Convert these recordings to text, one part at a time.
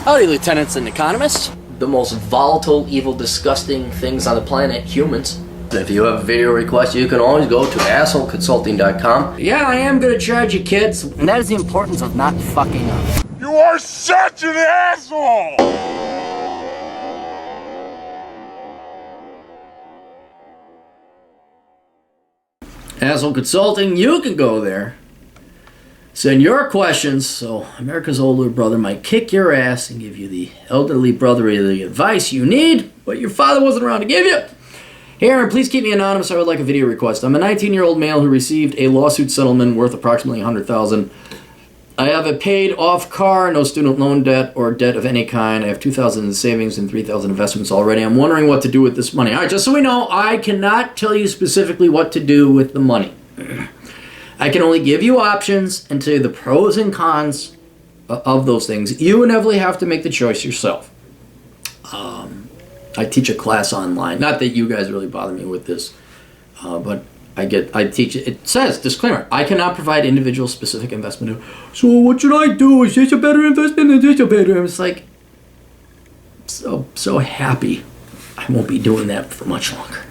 Howdy, lieutenants and economists. The most volatile, evil, disgusting things on the planet, humans. If you have a video request, you can always go to assholeconsulting.com. Yeah, I am gonna charge you, kids. And that is the importance of not fucking up. You are such an asshole! Asshole Consulting, you can go there. Send your questions so America's older brother might kick your ass and give you the elderly brotherly advice you need, but your father wasn't around to give you. Hey Aaron, please keep me anonymous. I would like a video request. I'm a 19-year-old male who received a lawsuit settlement worth approximately $100,000. I have a paid-off car, no student loan debt or debt of any kind. I have $2,000 in savings and $3,000 investments already. I'm wondering what to do with this money. All right, just so we know, I cannot tell you specifically what to do with the money. I can only give you options and tell you the pros and cons of those things. You inevitably have to make the choice yourself. I teach a class online. Not that you guys really bother me with this, but I teach it. It says, disclaimer, I cannot provide individual specific investment. So what should I do? Is this a better investment? Is this a better? It's like, so happy I won't be doing that for much longer.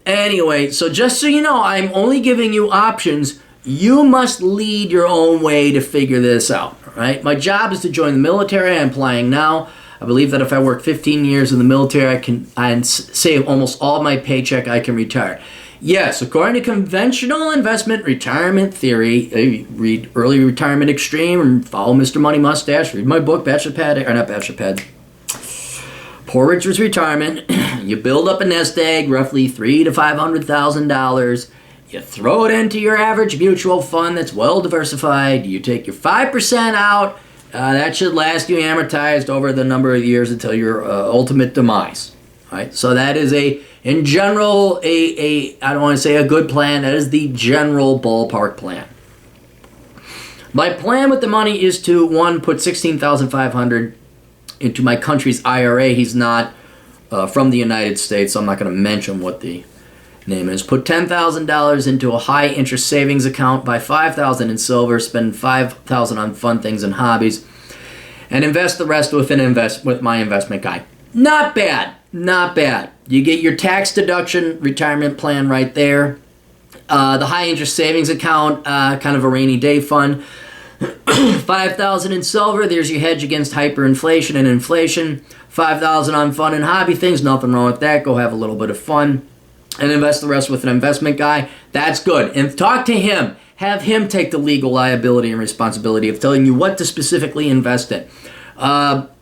Anyway, so just so you know, I'm only giving you options. You must lead your own way to figure this out, all right? My job is to join the military. I'm applying now. I believe that if I work 15 years in the military, I save almost all my paycheck, I can retire. Yes, according to conventional investment retirement theory, read Early Retirement Extreme and follow Mr. Money Mustache. Read my book, Poor Richard's Retirement. You build up a nest egg, roughly $300,000 to $500,000. You throw it into your average mutual fund that's well diversified. You take your 5% out. That should last you amortized over the number of years until your ultimate demise. All right? So that is in general, I don't want to say a good plan. That is the general ballpark plan. My plan with the money is to, one, put $16,500 into my country's IRA. He's not from the United States, so I'm not going to mention what the name is. Put $10,000 into a high interest savings account, buy $5,000 in silver, spend $5,000 on fun things and hobbies, and invest the rest with my investment guy. Not bad, not bad. You get your tax deduction retirement plan right there. The high interest savings account, kind of a rainy day fund. $5,000 in silver, there's your hedge against hyperinflation and inflation. $5,000 on fun and hobby things, nothing wrong with that. Go have a little bit of fun. And invest the rest with an investment guy. That's good. And talk to him. Have him take the legal liability and responsibility of telling you what to specifically invest in.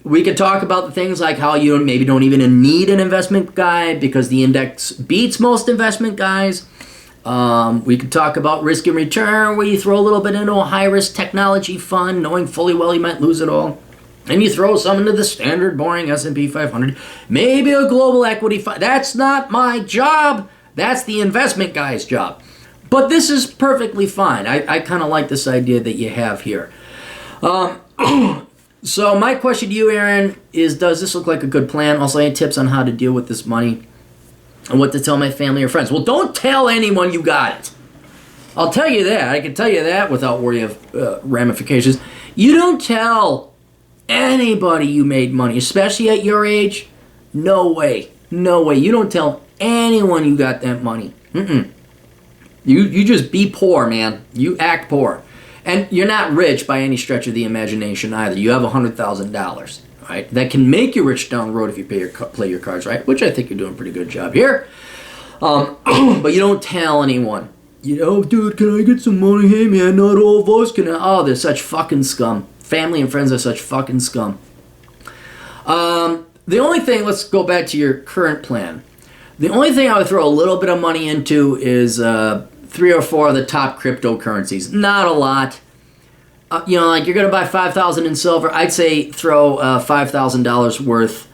We could talk about the things like how you maybe don't even need an investment guy because the index beats most investment guys. We could talk about risk and return, where you throw a little bit into a high-risk technology fund, knowing fully well you might lose it all. And you throw some into the standard, boring S&P 500. Maybe a global equity fund. That's not my job. That's the investment guy's job. But this is perfectly fine. I kind of like this idea that you have here. So my question to you, Aaron, is does this look like a good plan? Also, any tips on how to deal with this money? And what to tell my family or friends? Well, don't tell anyone you got it. I'll tell you that. I can tell you that without worry of ramifications. You don't tell anybody you made money, especially at your age. No way. No way. You don't tell anyone you got that money. You just be poor, man. You act poor. And you're not rich by any stretch of the imagination either. You have $100,000. Right? That can make you rich down the road if you play your cards right, which I think you're doing a pretty good job here. But you don't tell anyone. You know, dude, can I get some money? Hey, man, not all of us can. Oh, they're such fucking scum. Family and friends are such fucking scum. The only thing, let's go back to your current plan. The only thing I would throw a little bit of money into is 3 or 4 of the top cryptocurrencies. Not a lot. Like you're going to buy $5,000 in silver. I'd say throw $5,000 worth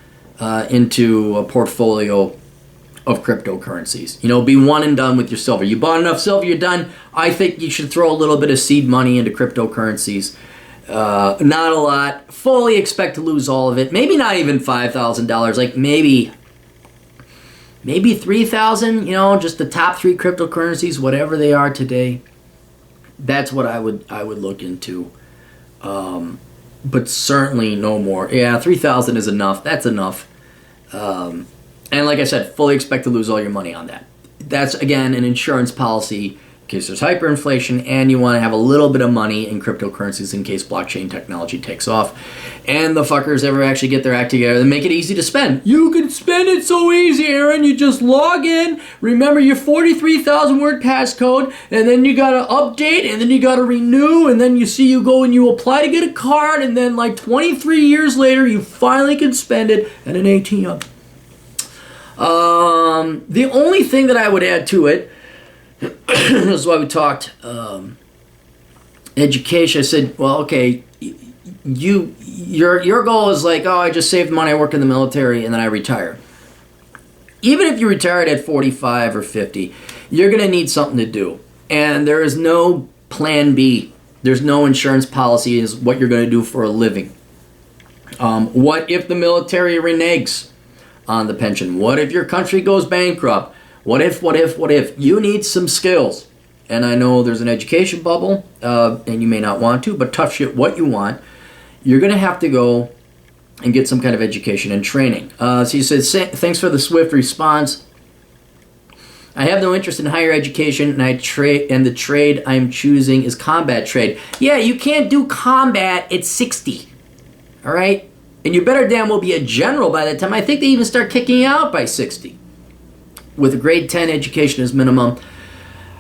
into a portfolio of cryptocurrencies. Be one and done with your silver. You bought enough silver, you're done. I think you should throw a little bit of seed money into cryptocurrencies. Not a lot. Fully expect to lose all of it. Maybe not even $5,000. Like maybe $3,000. Just the top 3 cryptocurrencies, whatever they are today. That's what I would look into. but certainly no more. Yeah, 3,000 is enough. That's enough. And like I said, fully expect to lose all your money on that. That's, again, an insurance policy in case there's hyperinflation and you want to have a little bit of money in cryptocurrencies in case blockchain technology takes off and the fuckers ever actually get their act together and make it easy to spend. You can spend it so easy, Aaron. You just log in, remember your 43,000 word passcode, and then you gotta update, and then you gotta renew, and then you go and you apply to get a card, and then like 23 years later, you finally can spend it at an ATM. The only thing that I would add to it, this is why we talked education. I said, well, okay, your goal is like, oh, I just saved money, I work in the military, and then I retire. Even if you retired at 45 or 50, you're going to need something to do. And there is no plan B. There's no insurance policy is what you're going to do for a living. What if the military reneges on the pension? What if your country goes bankrupt? What if? You need some skills. And I know there's an education bubble, and you may not want to, but tough shit, what you want, you're going to have to go and get some kind of education and training. So you said, thanks for the swift response. I have no interest in higher education, and the trade I'm choosing is combat trade. Yeah, you can't do combat at 60, all right? And you better damn well be a general by that time. I think they even start kicking you out by 60, with a grade 10 education as minimum.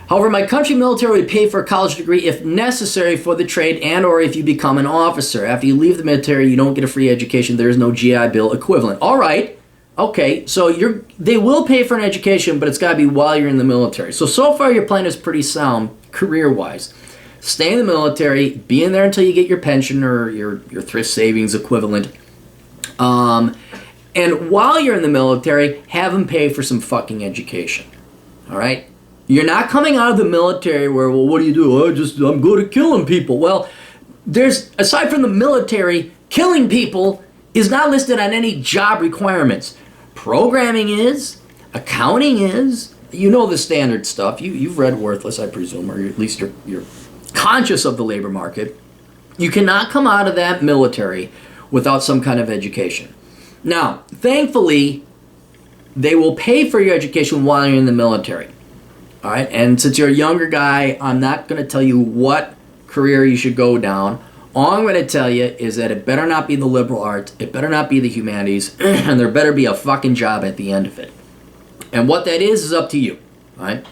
However, my country military would pay for a college degree if necessary for the trade and or if you become an officer. After you leave the military, you don't get a free education. There is no GI Bill equivalent. All right. Okay, so they will pay for an education, but it's got to be while you're in the military. So far your plan is pretty sound career-wise. Stay in the military, be in there until you get your pension or your thrift savings equivalent. And while you're in the military, have them pay for some fucking education. All right? You're not coming out of the military where, well, what do you do? I'm good at killing people. Well, aside from the military, killing people is not listed on any job requirements. Programming is, accounting is, you know the standard stuff. You've read Worthless, I presume, or at least you're conscious of the labor market. You cannot come out of that military without some kind of education. Now, thankfully, they will pay for your education while you're in the military. All right, and since you're a younger guy, I'm not going to tell you what career you should go down. All I'm going to tell you is that it better not be the liberal arts, it better not be the humanities, and there better be a fucking job at the end of it. And what that is up to you, all right?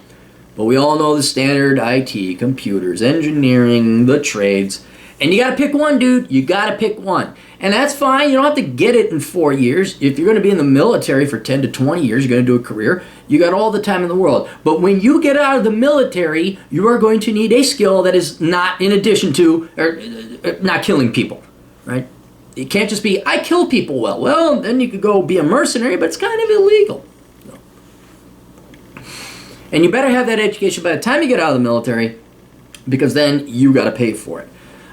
But we all know the standard IT, computers, engineering, the trades. And you got to pick one, dude. You got to pick one. And that's fine. You don't have to get it in 4 years. If you're going to be in the military for 10 to 20 years, you're going to do a career, you got all the time in the world. But when you get out of the military, you are going to need a skill that is not in addition to, or not killing people, right? It can't just be, I kill people well. Well, then you could go be a mercenary, but it's kind of illegal. No. And you better have that education by the time you get out of the military, because then you got to pay for it.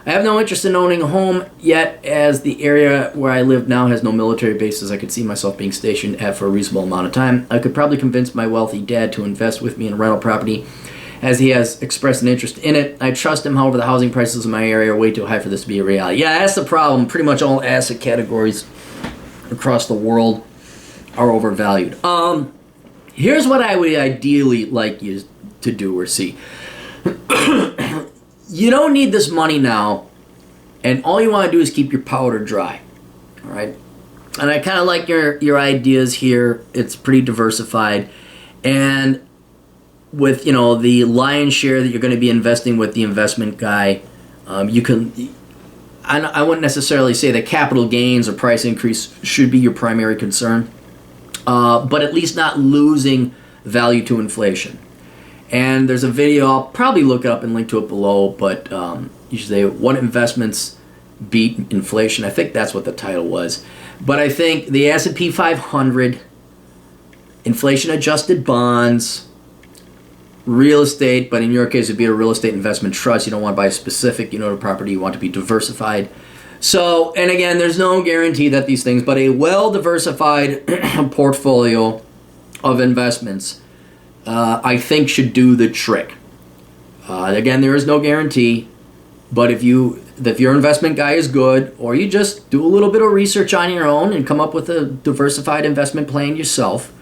I have no interest in owning a home yet, as the area where I live now has no military bases I could see myself being stationed at for a reasonable amount of time. I could probably convince my wealthy dad to invest with me in a rental property, as he has expressed an interest in it. I trust him, however, the housing prices in my area are way too high for this to be a reality. Yeah, that's the problem. Pretty much all asset categories across the world are overvalued. Here's what I would ideally like you to do or see. You don't need this money now, and all you want to do is keep your powder dry, all right? And I kind of like your ideas here. It's pretty diversified, and with, you know, the lion's share that you're going to be investing with the investment guy, you can. I wouldn't necessarily say that capital gains or price increase should be your primary concern, but at least not losing value to inflation. And there's a video, I'll probably look it up and link to it below, but you should say, what investments beat inflation? I think that's what the title was. But I think the S&P 500, inflation-adjusted bonds, real estate, but in your case, it'd be a real estate investment trust. You don't want to buy a specific, you know, property. You want to be diversified. So, and again, there's no guarantee that these things, but a well-diversified portfolio of investments I think should do the trick. Again, there is no guarantee, but if you, if your investment guy is good, or you just do a little bit of research on your own and come up with a diversified investment plan yourself,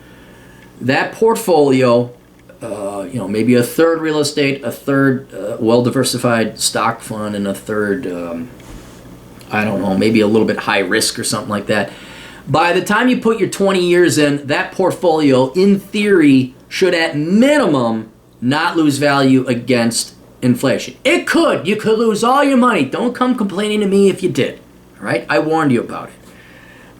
that portfolio, maybe a third real estate, a third well-diversified stock fund, and a third, maybe a little bit high risk or something like that. By the time you put your 20 years in, that portfolio, in theory, should at minimum not lose value against inflation. It could. You could lose all your money. Don't come complaining to me if you did. All right? I warned you about it.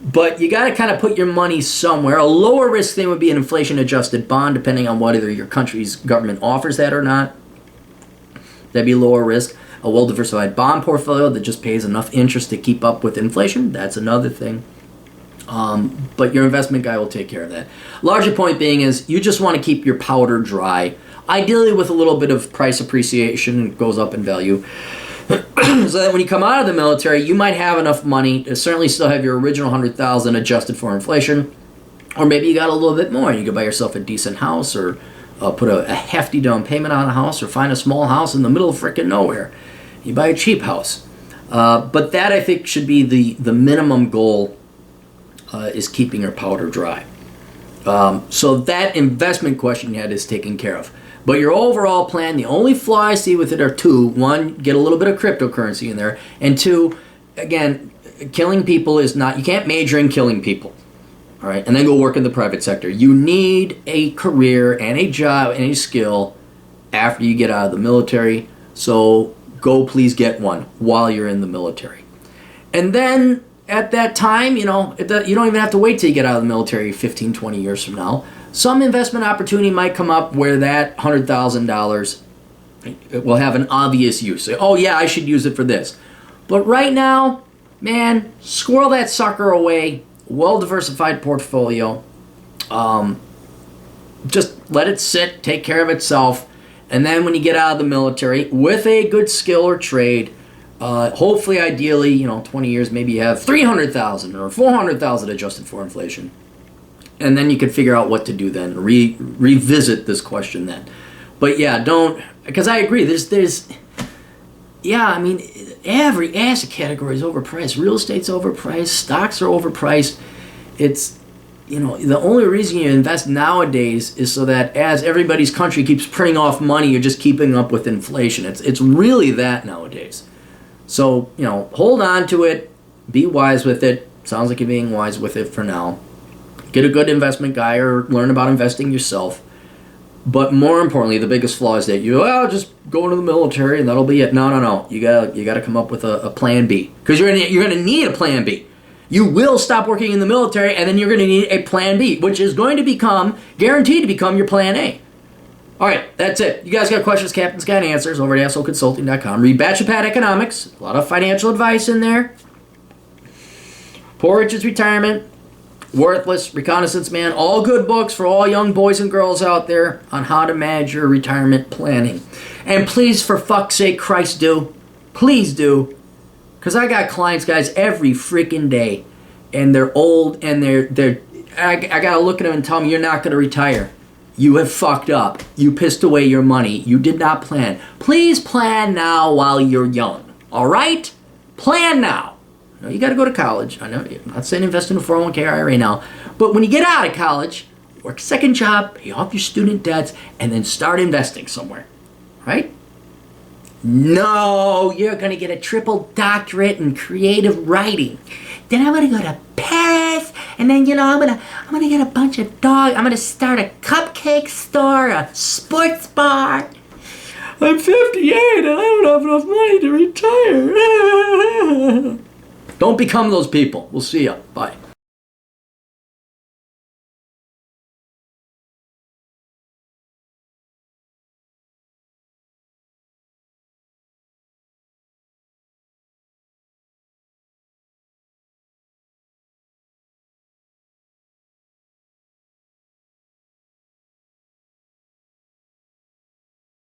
But you got to kind of put your money somewhere. A lower risk thing would be an inflation-adjusted bond, depending on whether your country's government offers that or not. That'd be lower risk. A well-diversified bond portfolio that just pays enough interest to keep up with inflation, that's another thing. But your investment guy will take care of that. Larger point being is you just want to keep your powder dry, ideally with a little bit of price appreciation. It goes up in value. So that when you come out of the military, you might have enough money to certainly still have your original $100,000 adjusted for inflation, or maybe you got a little bit more. You could buy yourself a decent house, or put a hefty down payment on a house, or find a small house in the middle of frickin' nowhere. You buy a cheap house. But that, I think, should be the minimum goal, is keeping your powder dry. So that investment question you had is taken care of. But your overall plan, the only flaw I see with it are two. One, get a little bit of cryptocurrency in there. And two, again, killing people is not, you can't major in killing people. All right, and then go work in the private sector. You need a career and a job and a skill after you get out of the military. So go please get one while you're in the military. And then at that time, you don't even have to wait till you get out of the military 15, 20 years from now. Some investment opportunity might come up where that $100,000 will have an obvious use. Say, oh yeah, I should use it for this. But right now, man, squirrel that sucker away. Well-diversified portfolio. Just let it sit, take care of itself. And then when you get out of the military with a good skill or trade, hopefully, ideally, 20 years, maybe you have $300,000 or $400,000 adjusted for inflation. And then you can figure out what to do then, revisit this question then. But yeah, because I agree, every asset category is overpriced. Real estate's overpriced, stocks are overpriced. It's, the only reason you invest nowadays is so that as everybody's country keeps printing off money, you're just keeping up with inflation. It's really that nowadays. So, hold on to it, be wise with it. Sounds like you're being wise with it for now. Get a good investment guy or learn about investing yourself. But more importantly, the biggest flaw is that just go into the military and that'll be it. No. You gotta come up with a plan B. Because you're gonna need a plan B. You will stop working in the military and then you're gonna need a plan B, which is going to become, guaranteed to become your plan A. Alright, that's it. You guys got questions, Captain's got answers over at assholeconsulting.com. Read Bachelor Pad Economics. A lot of financial advice in there. Poor Richard's Retirement. Worthless, Reconnaissance Man, all good books for all young boys and girls out there on how to manage your retirement planning. And please, for fuck's sake, Christ, do. Please do. Because I got clients, guys, every freaking day. And they're old and I got to look at them and tell them, you're not going to retire. You have fucked up. You pissed away your money. You did not plan. Please plan now while you're young. All right? Plan now. You got to go to college. I know, I'm not saying invest in a 401k IRA now. But when you get out of college, work a second job, pay off your student debts, and then start investing somewhere. Right? No, you're going to get a triple doctorate in creative writing. Then I'm going to go to Paris, and then, I'm going to get a bunch of dogs. I'm going to start a cupcake store, a sports bar. I'm 58 and I don't have enough money to retire. Don't become those people. We'll see ya. Bye.